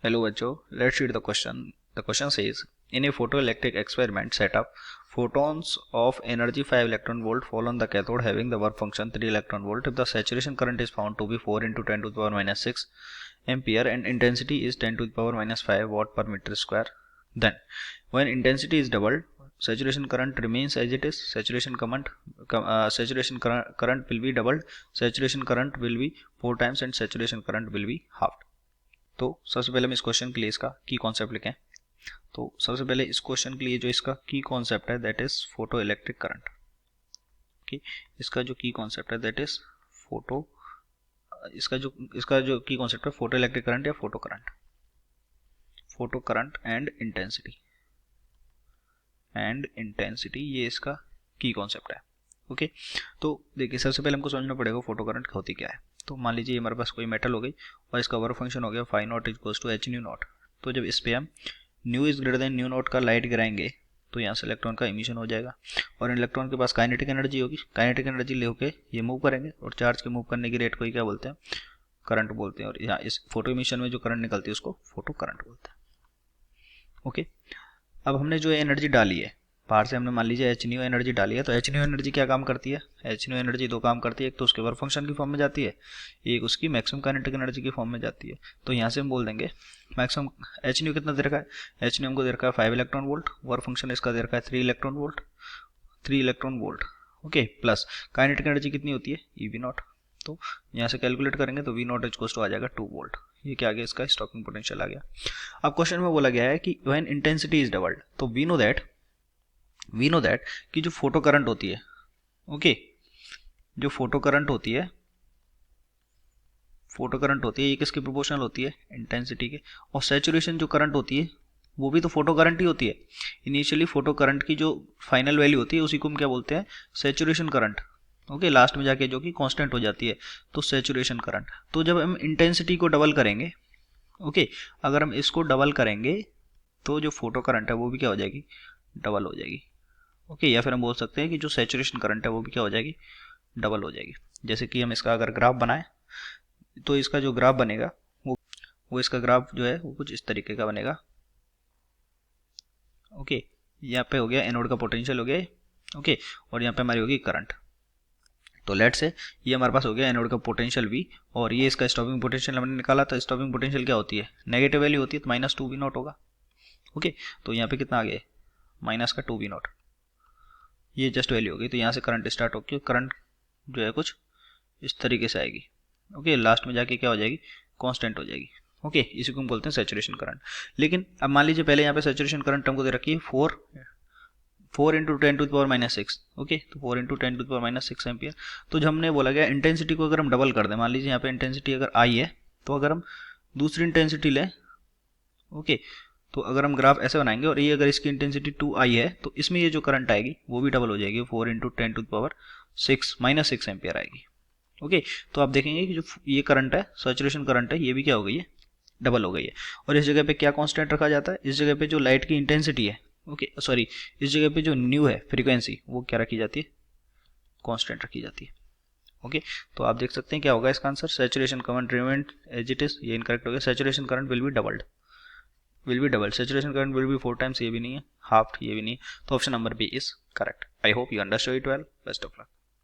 Hello बच्चों, let's read the question. The question says, in a photoelectric experiment setup, photons of energy 5 electron volt fall on the cathode having the work function 3 electron volt. If the saturation current is found to be 4 into 10 to the power minus 6 ampere and intensity is 10 to the power minus 5 watt per meter square, then when intensity is doubled, saturation current remains as it is. Saturation current will be doubled. Saturation current will be 4 times and saturation current will be halved. तो सबसे पहले हम इस question के लिए इसका की concept लिखें। तो सबसे पहले इस क्वेश्चन के लिए जो इसका की कॉन्सेप्ट है that is photo electric current. Okay, इसका जो की कॉन्सेप्ट है दैट इज इसका जो की कॉन्सेप्ट है फोटो इलेक्ट्रिक करंट या फोटो करंट एंड इंटेंसिटी ये इसका की कॉन्सेप्ट है। ओके, तो देखिए सबसे पहले हमको समझना पड़ेगा फोटो करंट होती क्या है। तो मान लीजिए हमारे पास कोई मेटल हो गई और इसका वर्क फंक्शन हो गया phi naught equals to h nu naught. तो जब इस पे हम nu is greater than nu naught का लाइट गिराएंगे तो यहाँ से इलेक्ट्रॉन का इमिशन हो जाएगा और इलेक्ट्रॉन के पास काइनेटिक एनर्जी होगी। काइनेटिक एनर्जी लेके ये मूव करेंगे और चार्ज के मूव करने की रेट को ही क्या बोलते हैं, करंट बोलते हैं। और यहाँ इस फोटो इमिशन में जो करंट निकलती है उसको फोटो करंट बोलते हैं। ओके, अब हमने जो एनर्जी डाली है बाहर से, हमने मान लीजिए एच न्यू एनर्जी डाली है। तो एच न्यू एनर्जी क्या काम करती है, एच न्यू एनर्जी दो काम करती है। एक तो उसके वर्क फंक्शन की फॉर्म में जाती है, एक उसकी मैक्सिमम काइनेटिक एनर्जी की फॉर्म में जाती है। तो यहाँ से हम बोल देंगे मैक्सिमम एच न्यू कितना दे रखा है, एच न्यू हमको दे रखा है 5 इलेक्ट्रॉन वोल्ट, वर्क फंक्शन इसका दे रखा है 3 electron volt. Okay, plus kinetic energy कितनी होती है ई वी नॉट। तो यहाँ से कैलकुलेट करेंगे तो वी नॉट इक्वल्स टू आ जाएगा 2 वोल्ट। ये क्या आ गया, इसका स्टॉकिंग पोटेंशियल आ गया। अब क्वेश्चन में बोला गया है कि व्हेन इंटेंसिटी इज डबल्ड, तो वी नो दैट कि जो फोटो करंट होती है, ओके, जो फोटो करंट होती है ये किसके प्रोपोर्शनल होती है, इंटेंसिटी के। और सैचुरेशन जो करंट होती है वो भी तो फोटो करंट ही होती है। इनिशियली फोटो करंट की जो फाइनल वैल्यू होती है उसी को हम क्या बोलते हैं, सैचुरेशन करंट। ओके, लास्ट में जाके जो कि कांस्टेंट हो जाती है तो सैचुरेशन करंट। तो जब हम इंटेंसिटी को डबल करेंगे, ओके, अगर हम इसको डबल करेंगे तो जो फोटो करंट है वो भी क्या हो जाएगी, डबल हो जाएगी। ओके, या फिर हम बोल सकते हैं कि जो सैचुरेशन करंट है वो भी क्या हो जाएगी, डबल हो जाएगी। जैसे कि हम इसका अगर ग्राफ बनाएं तो इसका जो ग्राफ बनेगा वो इसका ग्राफ जो है वो कुछ इस तरीके का बनेगा। ओके, यहाँ पे हो गया एनोड का पोटेंशियल हो गया, ओके, और यहाँ पे हमारी होगी करंट। तो लेट से ये हमारे पास हो गया एनोड का पोटेंशियल V और ये इसका स्टॉपिंग पोटेंशियल हमने निकाला था। स्टॉपिंग पोटेंशियल क्या होती है, नेगेटिव वैल्यू होती है तो माइनस 2 वी नॉट होगा। ओके, तो यहाँ पे कितना आ गया, माइनस का 2 वी नॉट, ये जस्ट वैल्यू होगी। तो यहाँ से करंट स्टार्ट होगी, करंट जो है कुछ इस तरीके से आएगी। ओके, लास्ट में जाके क्या हो जाएगी, कांस्टेंट हो जाएगी। ओके, इसी को हम बोलते हैं सैचुरेशन करंट। लेकिन अब मान लीजिए पहले यहाँ पे सैचुरेशन करंट हमको दे रखी है 4 into 10 to the power minus 6। Okay, तो 4 into 10 to the power minus 6 ampere. तो जब हमने बोला गया इंटेंसिटी को अगर हम डबल कर दें, मान लीजिए यहाँ पे इंटेंसिटी अगर आई है तो अगर हम दूसरी इंटेंसिटी लें, ओके, तो अगर हम ग्राफ ऐसे बनाएंगे और ये अगर इसकी इंटेंसिटी 2 आई है तो इसमें ये जो करंट आएगी वो भी डबल हो जाएगी, 4 into 10 to the power 6 minus 6 ampere आएगी। ओके, तो आप देखेंगे कि जो ये करंट है, सैचुरेशन करंट है, ये भी क्या हो गई है, डबल हो गई है। और इस जगह पे क्या कांस्टेंट रखा जाता है, इस जगह पे जो लाइट की इंटेंसिटी है, ओके सॉरी, इस जगह पे जो न्यू है फ्रीक्वेंसी वो क्या रखी जाती है, कांस्टेंट रखी जाती है। ओके, तो आप देख सकते हैं क्या होगा इसका answer, saturation current remain as it is. ये इनकरेक्ट हो गया, saturation current will be doubled, saturation current will be 4 times, ये भी नहीं है, हाफ ये भी नहीं है। तो option number B is correct. I hope you understood it well. Best of luck.